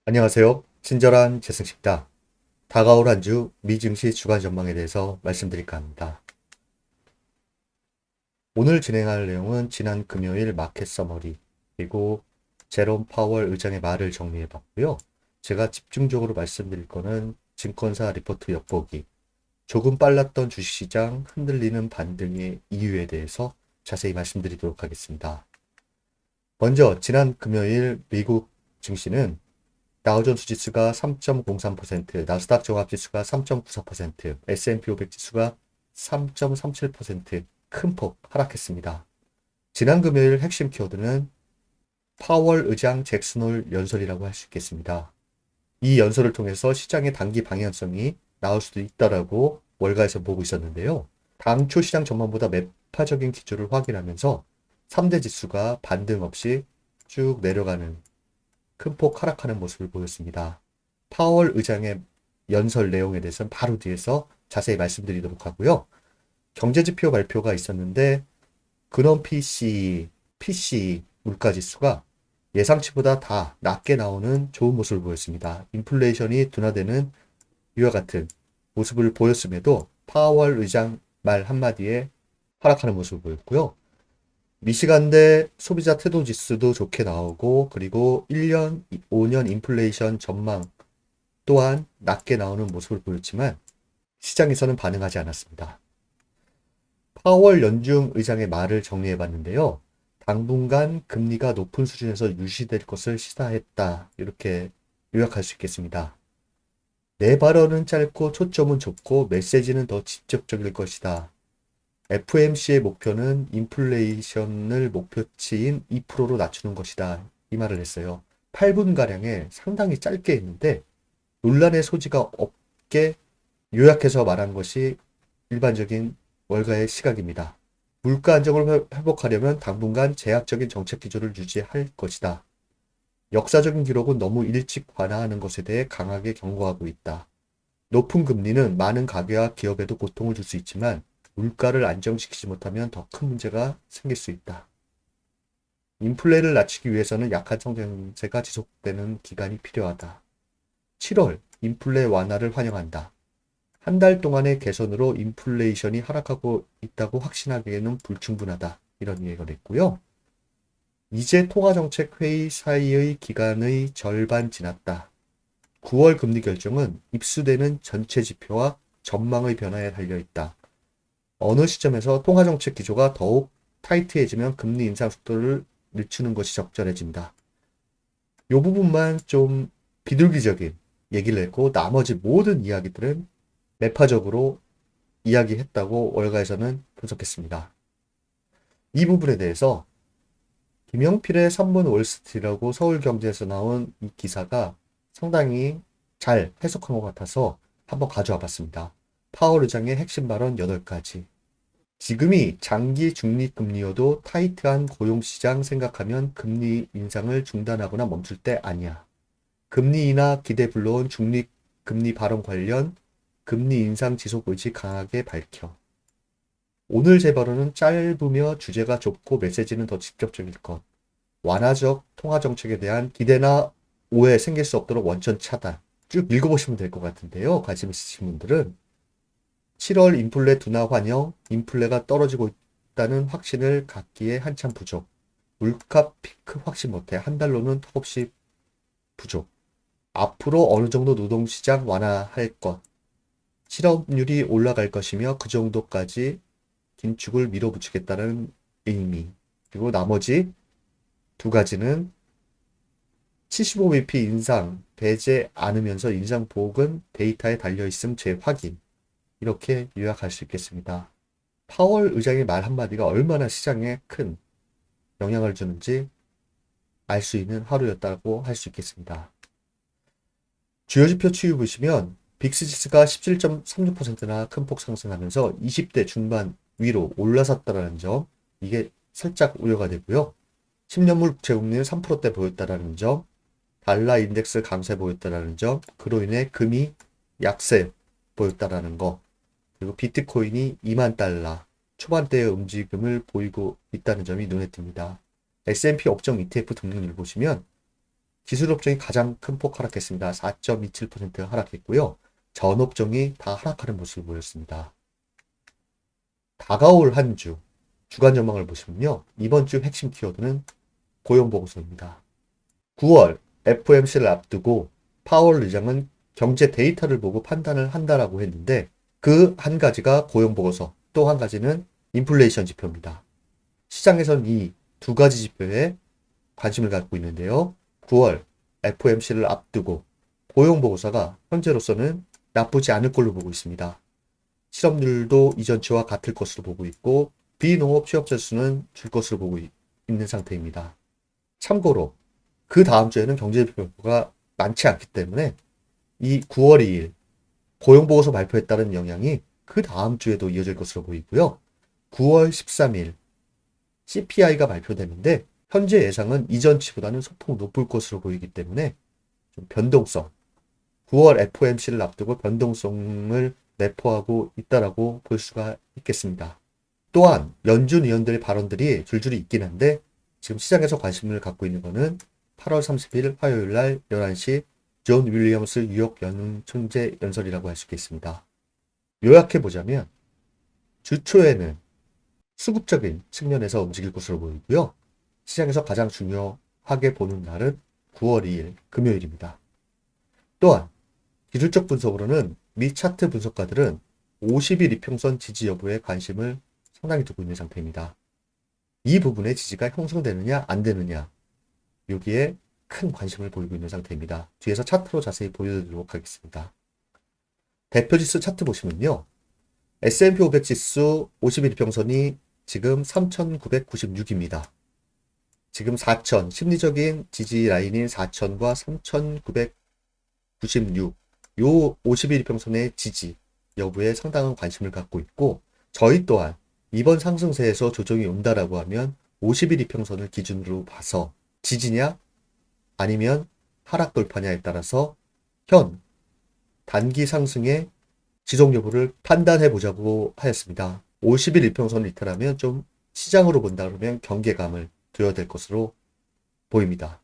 안녕하세요. 친절한 재승식다. 다가올 한 주 미증시 주간 전망에 대해서 말씀드릴까 합니다. 오늘 진행할 내용은 지난 금요일 마켓 서머리, 그리고 제롬 파월 의장의 말을 정리해 봤고요. 제가 집중적으로 말씀드릴 거는 증권사 리포트 엿보기, 조금 빨랐던 주식시장 흔들리는 반등의 이유에 대해서 자세히 말씀드리도록 하겠습니다. 먼저 지난 금요일 미국 증시는 다우존스 지수가 3.03%, 나스닥 종합지수가 3.94%, S&P 500 지수가 3.37% 큰 폭 하락했습니다. 지난 금요일 핵심 키워드는 파월 의장 잭슨홀 연설이라고 할 수 있겠습니다. 이 연설을 통해서 시장의 단기 방향성이 나올 수도 있다라고 월가에서 보고 있었는데요. 당초 시장 전망보다 매파적인 기조를 확인하면서 3대 지수가 반등 없이 쭉 내려가는 큰 폭 하락하는 모습을 보였습니다. 파월 의장의 연설 내용에 대해서는 바로 뒤에서 자세히 말씀드리도록 하고요. 경제지표 발표가 있었는데 근원 PC 물가지수가 예상치보다 다 낮게 나오는 좋은 모습을 보였습니다. 인플레이션이 둔화되는 이와 같은 모습을 보였음에도 파월 의장 말 한마디에 하락하는 모습을 보였고요. 미시간대 소비자 태도 지수도 좋게 나오고, 그리고 1년, 5년 인플레이션 전망 또한 낮게 나오는 모습을 보였지만 시장에서는 반응하지 않았습니다. 파월 연중 의장의 말을 정리해 봤는데요. 당분간 금리가 높은 수준에서 유지될 것을 시사했다. 이렇게 요약할 수 있겠습니다. 내 발언은 짧고 초점은 좁고 메시지는 더 직접적일 것이다. FMC의 목표는 인플레이션을 목표치인 2%로 낮추는 것이다. 이 말을 했어요. 8분가량에 상당히 짧게 했는데 논란의 소지가 없게 요약해서 말한 것이 일반적인 월가의 시각입니다. 물가 안정을 회복하려면 당분간 제약적인 정책 기조를 유지할 것이다. 역사적인 기록은 너무 일찍 완화하는 것에 대해 강하게 경고하고 있다. 높은 금리는 많은 가게와 기업에도 고통을 줄 수 있지만 물가를 안정시키지 못하면 더 큰 문제가 생길 수 있다. 인플레를 낮추기 위해서는 약한 성장세가 지속되는 기간이 필요하다. 7월 인플레 완화를 환영한다. 한 달 동안의 개선으로 인플레이션이 하락하고 있다고 확신하기에는 불충분하다. 이런 얘기를 했고요. 이제 통화정책회의 사이의 기간의 절반 지났다. 9월 금리 결정은 입수되는 전체 지표와 전망의 변화에 달려있다. 어느 시점에서 통화정책 기조가 더욱 타이트해지면 금리 인상 속도를 늦추는 것이 적절해진다. 이 부분만 좀 비둘기적인 얘기를 했고 나머지 모든 이야기들은 매파적으로 이야기했다고 월가에서는 분석했습니다. 이 부분에 대해서 김영필의 3분 월스트리트라고 서울경제에서 나온 이 기사가 상당히 잘 해석한 것 같아서 한번 가져와 봤습니다. 파월 의장의 핵심 발언 8가지. 지금이 장기 중립금리여도 타이트한 고용시장 생각하면 금리 인상을 중단하거나 멈출 때 아니야. 금리 인하 기대 불러온 중립금리 발언 관련 금리 인상 지속 의지 강하게 밝혀. 오늘 제 발언은 짧으며 주제가 좁고 메시지는 더 직접적일 것. 완화적 통화정책에 대한 기대나 오해 생길 수 없도록 원천 차단. 쭉 읽어보시면 될 것 같은데요. 관심 있으신 분들은. 7월 인플레 둔화 환영, 인플레가 떨어지고 있다는 확신을 갖기에 한참 부족. 물가 피크 확신 못해. 한 달로는 턱없이 부족. 앞으로 어느 정도 노동시장 완화할 것. 실업률이 올라갈 것이며 그 정도까지 긴축을 밀어붙이겠다는 의미. 그리고 나머지 2가지는 75bp 인상 배제 않으면서 인상폭은 데이터에 달려있음 재확인. 이렇게 요약할 수 있겠습니다. 파월 의장의 말 한마디가 얼마나 시장에 큰 영향을 주는지 알 수 있는 하루였다고 할 수 있겠습니다. 주요 지표 추이 보시면 빅스지수가 17.36%나 큰 폭 상승하면서 20대 중반 위로 올라섰다는 점, 이게 살짝 우려가 되고요. 10년물 부채금리는 3%대 보였다는 점, 달러 인덱스 강세 보였다는 점, 그로 인해 금이 약세 보였다는 거, 그리고 비트코인이 2만 달러 초반대의 움직임을 보이고 있다는 점이 눈에 띕니다. S&P 업종 ETF 등등을 보시면 기술업종이 가장 큰 폭 하락했습니다. 4.27% 하락했고요. 전업종이 다 하락하는 모습을 보였습니다. 다가올 한 주, 주간 전망을 보시면요. 이번 주 핵심 키워드는 고용보고서입니다. 9월 FOMC를 앞두고 파월 의장은 경제 데이터를 보고 판단을 한다라고 했는데 그 한 가지가 고용보고서, 또 한 가지는 인플레이션 지표입니다. 시장에서는 이 두 가지 지표에 관심을 갖고 있는데요. 9월 FOMC를 앞두고 고용보고서가 현재로서는 나쁘지 않을 걸로 보고 있습니다. 실업률도 이전치와 같을 것으로 보고 있고 비농업 취업자 수는 줄 것으로 보고 있는 상태입니다. 참고로 그 다음 주에는 경제지표가 많지 않기 때문에 이 9월 2일 고용보고서 발표에 따른 영향이 그 다음 주에도 이어질 것으로 보이고요. 9월 13일 CPI가 발표되는데 현재 예상은 이전치보다는 소폭 높을 것으로 보이기 때문에 좀 변동성, 9월 FOMC를 앞두고 변동성을 내포하고 있다라고 볼 수가 있겠습니다. 또한 연준 의원들의 발언들이 줄줄이 있긴 한데 지금 시장에서 관심을 갖고 있는 것은 8월 30일 화요일 날 11시 존 윌리엄스 뉴욕 연은 총재 연설이라고 할 수 있겠습니다. 요약해 보자면 주 초에는 수급적인 측면에서 움직일 것으로 보이고요. 시장에서 가장 중요하게 보는 날은 9월 2일 금요일입니다. 또한 기술적 분석으로는 미 차트 분석가들은 50일 이평선 지지 여부에 관심을 상당히 두고 있는 상태입니다. 이 부분의 지지가 형성되느냐 안 되느냐, 여기에 큰 관심을 보이고 있는 상태입니다. 뒤에서 차트로 자세히 보여드리도록 하겠습니다. 대표지수 차트 보시면요. S&P 500 지수 50일 이평선이 지금 3,996입니다. 지금 4,000, 심리적인 지지 라인인 4,000과 3,996, 요 50일 이평선의 지지 여부에 상당한 관심을 갖고 있고, 저희 또한 이번 상승세에서 조정이 온다라고 하면 50일 이평선을 기준으로 봐서 지지냐 아니면 하락 돌파냐에 따라서 현 단기 상승의 지속 여부를 판단해 보자고 하였습니다. 50일 이평선을 이탈하면 좀 시장으로 본다 그러면 경계감을 둬야 될 것으로 보입니다.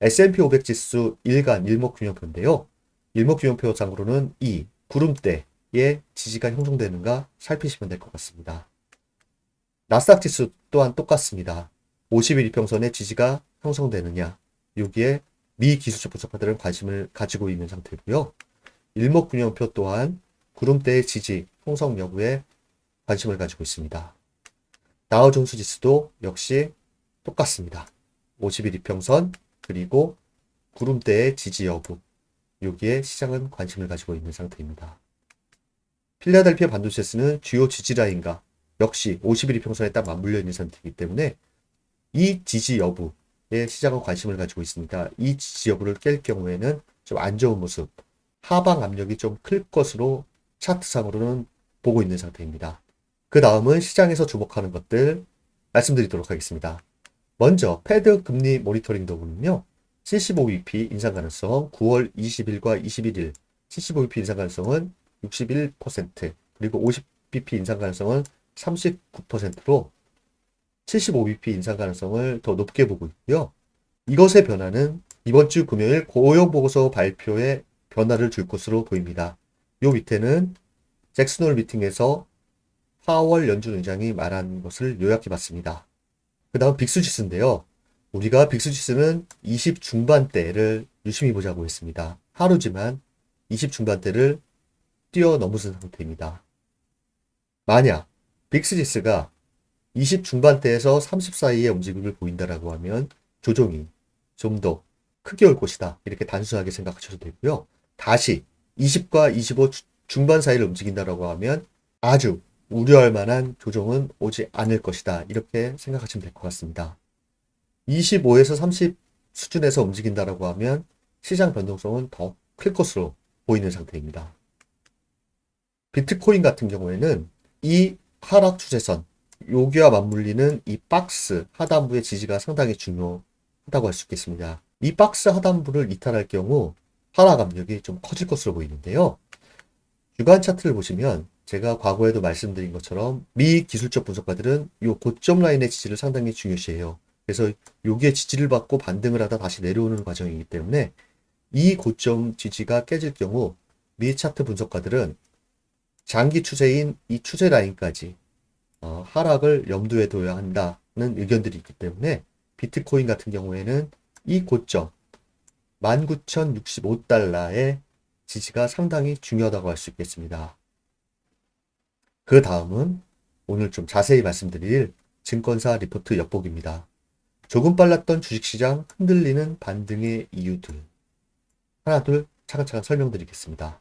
S&P 500 지수 일간 일목균형표인데요. 일목균형표상으로는 이 구름대의 지지가 형성되는가 살피시면 될 것 같습니다. 나스닥 지수 또한 똑같습니다. 50일 이평선의 지지가 형성되느냐, 여기에 미 기술적 분석가들은 관심을 가지고 있는 상태고요. 일목균형표 또한 구름대의 지지 형성 여부에 관심을 가지고 있습니다. 다우존스 지수도 역시 똑같습니다. 50일 이평선 그리고 구름대의 지지 여부, 여기에 시장은 관심을 가지고 있는 상태입니다. 필라델피아 반도체스는 주요 지지라인과 역시 50일 이평선에 딱 맞물려 있는 상태이기 때문에 이 지지 여부에 시장은 관심을 가지고 있습니다. 이 지지 여부를 깰 경우에는 좀 안 좋은 모습, 하방 압력이 좀 클 것으로 차트상으로는 보고 있는 상태입니다. 그 다음은 시장에서 주목하는 것들 말씀드리도록 하겠습니다. 먼저 패드 금리 모니터링 도구는요. 75bp 인상 가능성 9월 20일과 21일 75bp 인상 가능성은 61%, 그리고 50bp 인상 가능성은 39%로 75bp 인상 가능성을 더 높게 보고 있고요. 이것의 변화는 이번 주 금요일 고용보고서 발표에 변화를 줄 것으로 보입니다. 요 밑에는 잭슨홀 미팅에서 파월 연준 의장이 말한 것을 요약해 봤습니다. 그 다음 빅스지수인데요. 우리가 빅스지수는 20 중반대를 유심히 보자고 했습니다. 하루지만 20 중반대를 뛰어넘은 상태입니다. 만약 빅스지수가 20 중반대에서 30 사이의 움직임을 보인다라고 하면 조정이 좀 더 크게 올 것이다, 이렇게 단순하게 생각하셔도 되고요. 다시 20과 25 중반 사이를 움직인다라고 하면 아주 우려할 만한 조정은 오지 않을 것이다, 이렇게 생각하시면 될 것 같습니다. 25에서 30 수준에서 움직인다라고 하면 시장 변동성은 더 클 것으로 보이는 상태입니다. 비트코인 같은 경우에는 이 하락 추세선, 여기와 맞물리는 이 박스 하단부의 지지가 상당히 중요하다고 할 수 있겠습니다. 이 박스 하단부를 이탈할 경우 하락 압력이 좀 커질 것으로 보이는데요. 주간 차트를 보시면 제가 과거에도 말씀드린 것처럼 미 기술적 분석가들은 이 고점 라인의 지지를 상당히 중요시해요. 그래서 여기에 지지를 받고 반등을 하다 다시 내려오는 과정이기 때문에 이 고점 지지가 깨질 경우 미 차트 분석가들은 장기 추세인 이 추세 라인까지 하락을 염두에 둬야 한다는 의견들이 있기 때문에 비트코인 같은 경우에는 이 고점 19,065달러의 지지가 상당히 중요하다고 할 수 있겠습니다. 그 다음은 오늘 좀 자세히 말씀드릴 증권사 리포트 엿보기입니다. 조금 빨랐던 주식시장 흔들리는 반등의 이유들. 하나 둘 차근차근 설명드리겠습니다.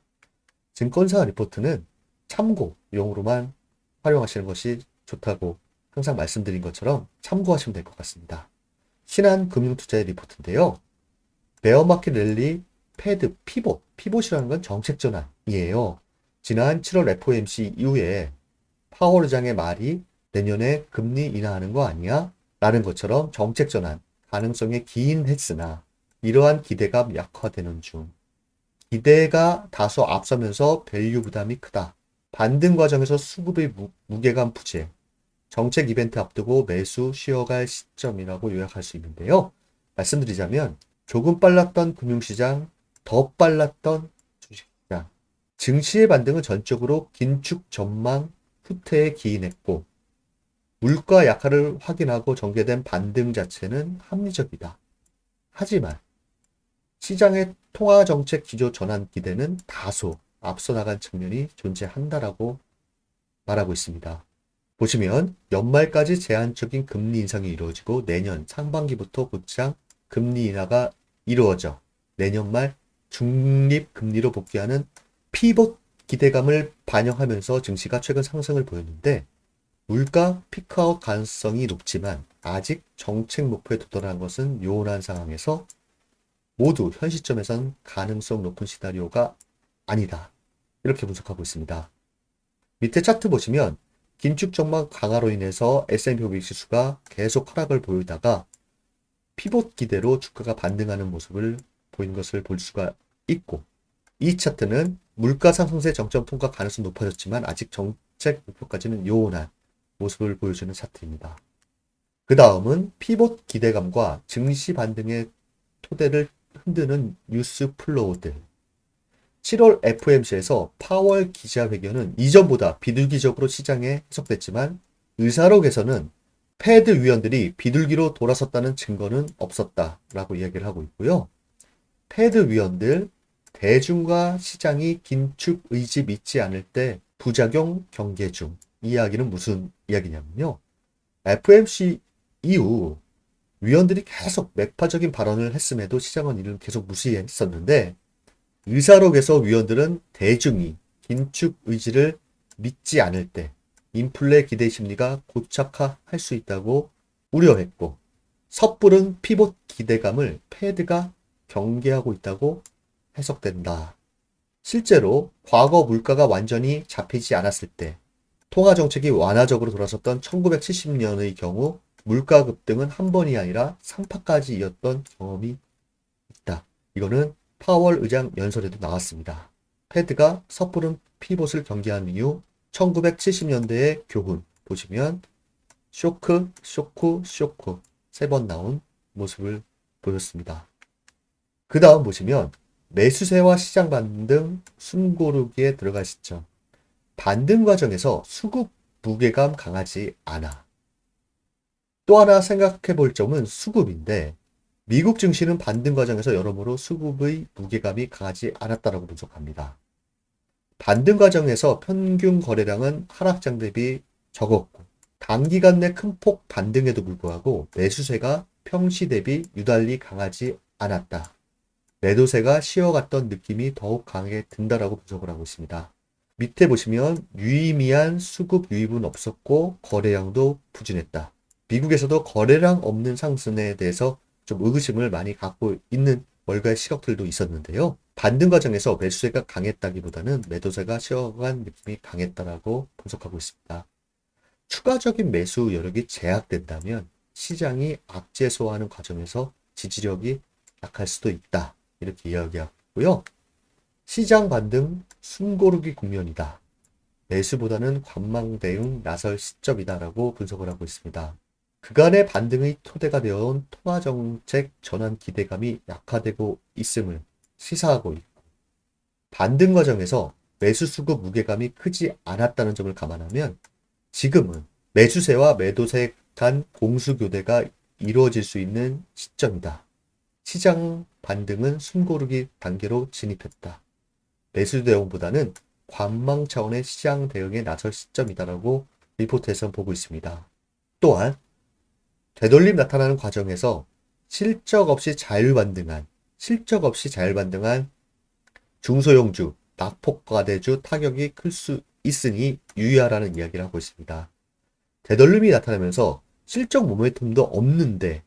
증권사 리포트는 참고용으로만 활용하시는 것이 좋다고 항상 말씀드린 것처럼 참고하시면 될 것 같습니다. 신한금융투자의 리포트인데요. 베어마켓 랠리 패드 피봇이라는 건 정책 전환이에요. 지난 7월 FOMC 이후에 파월 의장의 말이 내년에 금리 인하하는 거 아니야? 라는 것처럼 정책 전환 가능성이 기인했으나 이러한 기대감 약화되는 중 기대가 다소 앞서면서 밸류 부담이 크다. 반등 과정에서 수급의 무게감 부재, 정책 이벤트 앞두고 매수 쉬어갈 시점이라고 요약할 수 있는데요. 말씀드리자면 조금 빨랐던 금융시장, 더 빨랐던 주식시장, 증시의 반등은 전적으로 긴축 전망 후퇴에 기인했고 물가 약화를 확인하고 전개된 반등 자체는 합리적이다. 하지만 시장의 통화정책 기조 전환 기대는 다소 앞서 나간 측면이 존재한다라고 말하고 있습니다. 보시면 연말까지 제한적인 금리 인상이 이루어지고 내년 상반기부터 곧장 금리 인하가 이루어져 내년 말 중립 금리로 복귀하는 피봇 기대감을 반영하면서 증시가 최근 상승을 보였는데 물가 피크아웃 가능성이 높지만 아직 정책 목표에 도달한 것은 요원한 상황에서 모두 현 시점에선 가능성 높은 시나리오가 아니다. 이렇게 분석하고 있습니다. 밑에 차트 보시면 긴축 전망 강화로 인해서 S&P 500 지수가 계속 하락을 보이다가 피봇 기대로 주가가 반등하는 모습을 보인 것을 볼 수가 있고 이 차트는 물가 상승세 정점 통과 가능성이 높아졌지만 아직 정책 목표까지는 요원한 모습을 보여주는 차트입니다. 그 다음은 피봇 기대감과 증시 반등의 토대를 흔드는 뉴스 플로우들. 7월 FOMC에서 파월 기자회견은 이전보다 비둘기적으로 시장에 해석됐지만 의사록에서는 패드 위원들이 비둘기로 돌아섰다는 증거는 없었다라고 이야기를 하고 있고요. 패드 위원들 대중과 시장이 긴축 의지 믿지 않을 때 부작용 경계 중. 이 이야기는 무슨 이야기냐면요. FOMC 이후 위원들이 계속 매파적인 발언을 했음에도 시장은 이를 계속 무시했었는데 의사록에서 위원들은 대중이 긴축 의지를 믿지 않을 때 인플레 기대 심리가 고착화할 수 있다고 우려했고 섣부른 피봇 기대감을 패드가 경계하고 있다고 해석된다. 실제로 과거 물가가 완전히 잡히지 않았을 때 통화정책이 완화적으로 돌아섰던 1970년의 경우 물가 급등은 한 번이 아니라 3파까지 이었던 경험이 있다. 이거는 파월 의장 연설에도 나왔습니다. 패드가 섣부른 피봇을 경계한 이유 1970년대의 교훈 보시면 쇼크, 쇼크, 쇼크 3번 나온 모습을 보였습니다. 그 다음 보시면 매수세와 시장 반등 숨고르기에 들어갈 시점. 반등 과정에서 수급 무게감 강하지 않아. 또 하나 생각해 볼 점은 수급인데 미국 증시는 반등 과정에서 여러모로 수급의 무게감이 강하지 않았다고 분석합니다. 반등 과정에서 평균 거래량은 하락장 대비 적었고 단기간 내 큰 폭 반등에도 불구하고 매수세가 평시 대비 유달리 강하지 않았다. 매도세가 쉬어갔던 느낌이 더욱 강하게 든다라고 분석을 하고 있습니다. 밑에 보시면 유의미한 수급 유입은 없었고 거래량도 부진했다. 미국에서도 거래량 없는 상승에 대해서 좀 의구심을 많이 갖고 있는 월가의 시각들도 있었는데요. 반등 과정에서 매수세가 강했다기보다는 매도세가 쉬어간 느낌이 강했다라고 분석하고 있습니다. 추가적인 매수 여력이 제약된다면 시장이 악재소화하는 과정에서 지지력이 약할 수도 있다. 이렇게 이야기하고요. 시장 반등 숨고르기 국면이다. 매수보다는 관망 대응 나설 시점이다라고 분석을 하고 있습니다. 그간의 반등의 토대가 되어온 통화정책 전환 기대감이 약화되고 있음을 시사하고 있고, 반등 과정에서 매수 수급 무게감이 크지 않았다는 점을 감안하면 지금은 매수세와 매도세 간 공수교대가 이루어질 수 있는 시점이다. 시장 반등은 숨고르기 단계로 진입했다. 매수 대응보다는 관망 차원의 시장 대응에 나설 시점이다라고 리포트에서 보고 있습니다. 또한 되돌림 나타나는 과정에서 실적 없이 자율반등한 중소형주, 낙폭과대주 타격이 클 수 있으니 유의하라는 이야기를 하고 있습니다. 되돌림이 나타나면서 실적 모멘텀도 없는데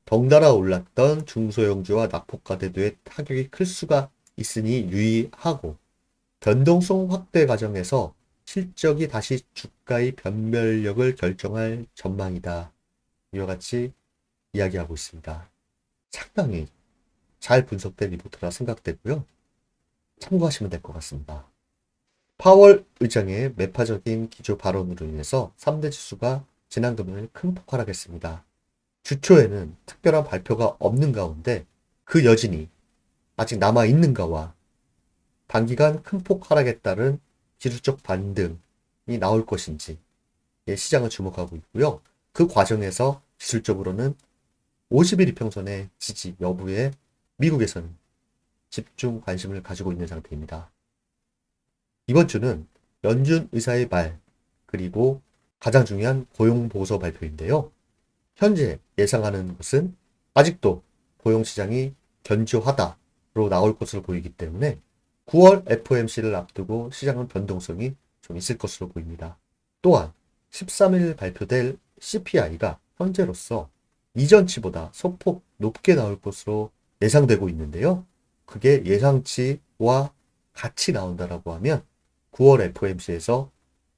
덩달아 올랐던 중소형주와 낙폭과대주의 타격이 클 수가 있으니 유의하고, 변동성 확대 과정에서 실적이 다시 주가의 변별력을 결정할 전망이다. 이와 같이 이야기하고 있습니다. 상당히 잘 분석된 리포트라 생각되고요. 참고하시면 될 것 같습니다. 파월 의장의 매파적인 기조 발언으로 인해서 3대 지수가 지난 금요일 큰 폭하락했습니다. 주초에는 특별한 발표가 없는 가운데 그 여진이 아직 남아있는가와 단기간 큰 폭 하락에 따른 기술적 반등이 나올 것인지 시장을 주목하고 있고요. 그 과정에서 기술적으로는 50일 이평선의 지지 여부에 미국에서는 집중 관심을 가지고 있는 상태입니다. 이번 주는 연준 의사의 말, 그리고 가장 중요한 고용보고서 발표인데요. 현재 예상하는 것은 아직도 고용시장이 견조하다로 나올 것으로 보이기 때문에 9월 FOMC를 앞두고 시장은 변동성이 좀 있을 것으로 보입니다. 또한 13일 발표될 CPI가 현재로서 이전치보다 소폭 높게 나올 것으로 예상되고 있는데요. 그게 예상치와 같이 나온다라고 하면 9월 FOMC에서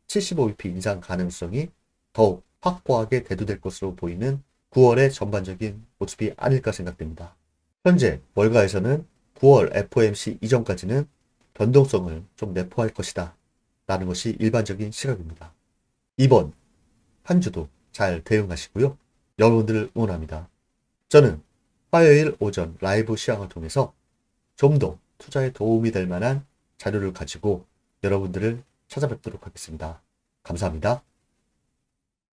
75bp 인상 가능성이 더욱 확고하게 대두될 것으로 보이는 9월의 전반적인 모습이 아닐까 생각됩니다. 현재 월가에서는 9월 FOMC 이전까지는 변동성을 좀 내포할 것이다 라는 것이 일반적인 시각입니다. 이번 한 주도 잘 대응하시고요. 여러분들을 응원합니다. 저는 화요일 오전 라이브 시황을 통해서 좀 더 투자에 도움이 될 만한 자료를 가지고 여러분들을 찾아뵙도록 하겠습니다. 감사합니다.